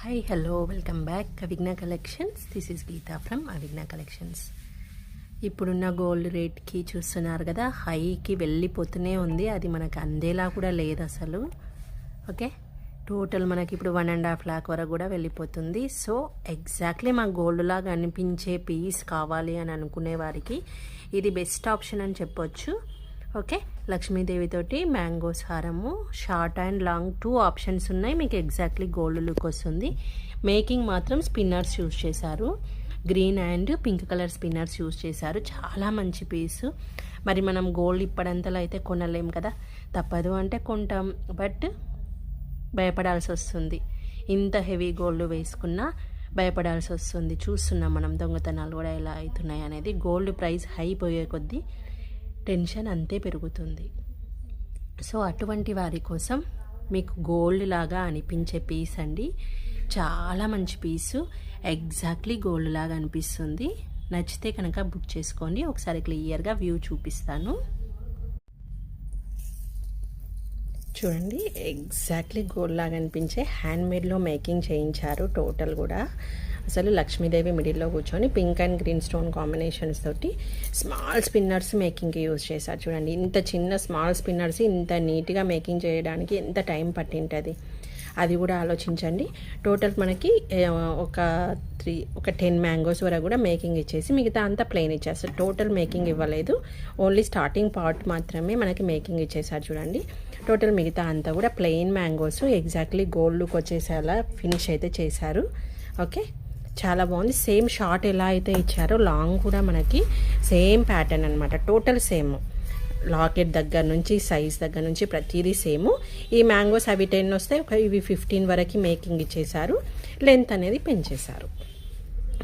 Hi hello welcome back Avighna collections. This is Geetha from Avighna collections. ఇప్పుడున్న gold రేట్కి చూస్తున్నారు కదా, హైకి వెళ్ళిపోతూనే ఉంది. అది మనకు అందేలా కూడా లేదు అసలు. ఓకే, టోటల్ మనకి ఇప్పుడు 1.5 lakh వరకు కూడా వెళ్ళిపోతుంది. సో ఎగ్జాక్ట్లీ మా గోల్డ్ లాగా అనిపించే పీస్ కావాలి అని అనుకునే వారికి ఇది బెస్ట్ ఆప్షన్ అని చెప్పొచ్చు. ఓకే, లక్ష్మీదేవితోటి మ్యాంగోస్ హారము, షార్ట్ అండ్ లాంగ్ 2 ఆప్షన్స్ ఉన్నాయి. మీకు ఎగ్జాక్ట్లీ గోల్డ్ లుక్ వస్తుంది. మేకింగ్ మాత్రం స్పిన్నర్స్ యూజ్ చేశారు, green and pink colour spinners use చేశారు. చాలా మంచి పీసు. మరి మనం గోల్డ్ ఇప్పడంతలో అయితే కొనలేం కదా, తప్పదు అంటే కొంటాం, బట్ భయపడాల్సి వస్తుంది. ఇంత హెవీ గోల్డ్ వేసుకున్నా భయపడాల్సి వస్తుంది. చూస్తున్నాం మనం దొంగతనాలు కూడా ఎలా అవుతున్నాయి అనేది. గోల్డ్ ప్రైస్ హై పోయే కొద్దీ టెన్షన్ అంతే పెరుగుతుంది. సో అటువంటి వారి కోసం మీకు గోల్డ్ లాగా అనిపించే పీస్ అండి. చాలా మంచి పీసు, ఎగ్జాక్ట్లీ గోల్డ్ లాగా అనిపిస్తుంది. నచ్చితే కనుక బుక్ చేసుకోండి. ఒకసారి క్లియర్గా వ్యూ చూపిస్తాను. చూడండి, ఎగ్జాక్ట్లీ గోల్డ్ లాగా అనిపించే హ్యాండ్మేడ్లో మేకింగ్ చేయించారు. టోటల్ కూడా అసలు లక్ష్మీదేవి మిడిల్లో కూర్చొని pink and green stone combinations తోటి స్మాల్ స్పిన్నర్స్ మేకింగ్కి యూజ్ చేశారు. చూడండి, ఇంత చిన్న స్మాల్ స్పిన్నర్స్ ఇంత నీట్గా మేకింగ్ చేయడానికి ఎంత టైం పట్టింటుంది అది కూడా ఆలోచించండి. టోటల్ మనకి ఒక 10 మ్యాంగోస్ వరకు కూడా మేకింగ్ ఇచ్చేసి మిగతా అంతా ప్లెయిన్ ఇచ్చేస్తారు. టోటల్ మేకింగ్ ఇవ్వలేదు, ఓన్లీ స్టార్టింగ్ పార్ట్ మాత్రమే మనకి మేకింగ్ ఇచ్చేసారు. చూడండి, టోటల్ మిగతా అంతా కూడా plain mangoes exactly gold look వచ్చేసేలా ఫినిష్ అయితే చేశారు. ఓకే, చాలా బాగుంది. సేమ్ షార్ట్ ఎలా అయితే ఇచ్చారో లాంగ్ కూడా మనకి సేమ్ ప్యాటర్న్ అనమాట. టోటల్ సేమ్, లాకెట్ దగ్గర నుంచి సైజ్ దగ్గర నుంచి ప్రతిదీ సేమ్. ఈ మ్యాంగోస్ అవి 10 వస్తాయి, ఇవి 15 వరకు మేకింగ్ ఇచ్చేసారు. లెంత్ అనేది పెంచేశారు.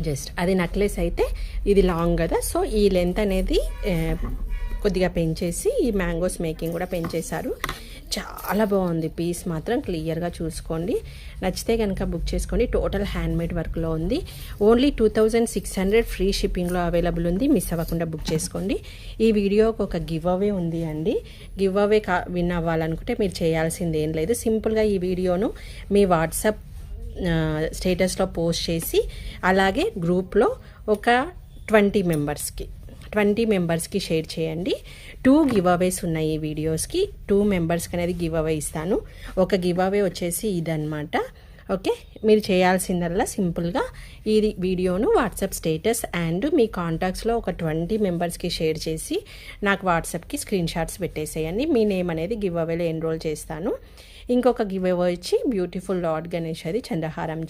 జస్ట్ అది నెక్లెస్ అయితే ఇది లాంగ్ కదా, సో ఈ లెంత్ అనేది కొద్దిగా పెంచేసి ఈ మ్యాంగోస్ మేకింగ్ కూడా పెంచేశారు. చాలా బాగుంది పీస్ మాత్రం. క్లియర్గా చూసుకోండి. నచ్చితే కనుక బుక్ చేసుకోండి. టోటల్ హ్యాండ్మేడ్ వర్క్లో ఉంది. ఓన్లీ 2600 ఫ్రీ షిప్పింగ్లో అవైలబుల్ ఉంది. మిస్ అవ్వకుండా బుక్ చేసుకోండి. ఈ వీడియోకి ఒక గివ్ అవే ఉంది అండి. గివ్ అవే విన్ అవ్వాలనుకుంటే మీరు చేయాల్సింది ఏం లేదు. సింపుల్గా ఈ వీడియోను మీ వాట్సాప్ స్టేటస్లో పోస్ట్ చేసి అలాగే గ్రూప్లో ఒక 20 మెంబర్స్కి షేర్ చేయండి. 2 గివ్ అవేస్ ఉన్నాయి ఈ వీడియోస్కి. 2 మెంబర్స్కి అనేది గివ్ అవే ఇస్తాను. ఒక గివ్ అవే వచ్చేసి ఇదన్నమాట. ఓకే, మీరు చేయాల్సిందల్లా సింపుల్గా ఈ వీడియోను వాట్సాప్ స్టేటస్ అండ్ మీ కాంటాక్ట్స్లో ఒక 20 మెంబర్స్కి షేర్ చేసి నాకు వాట్సాప్కి స్క్రీన్ షాట్స్ పెట్టేసేయండి. మీ నేమ్ అనేది గివ్ అవేలో ఎన్రోల్ చేస్తాను. ఇంకొక గివ్ అవే వచ్చి బ్యూటిఫుల్ లార్డ్ గణేష్ అది చంద్రహారం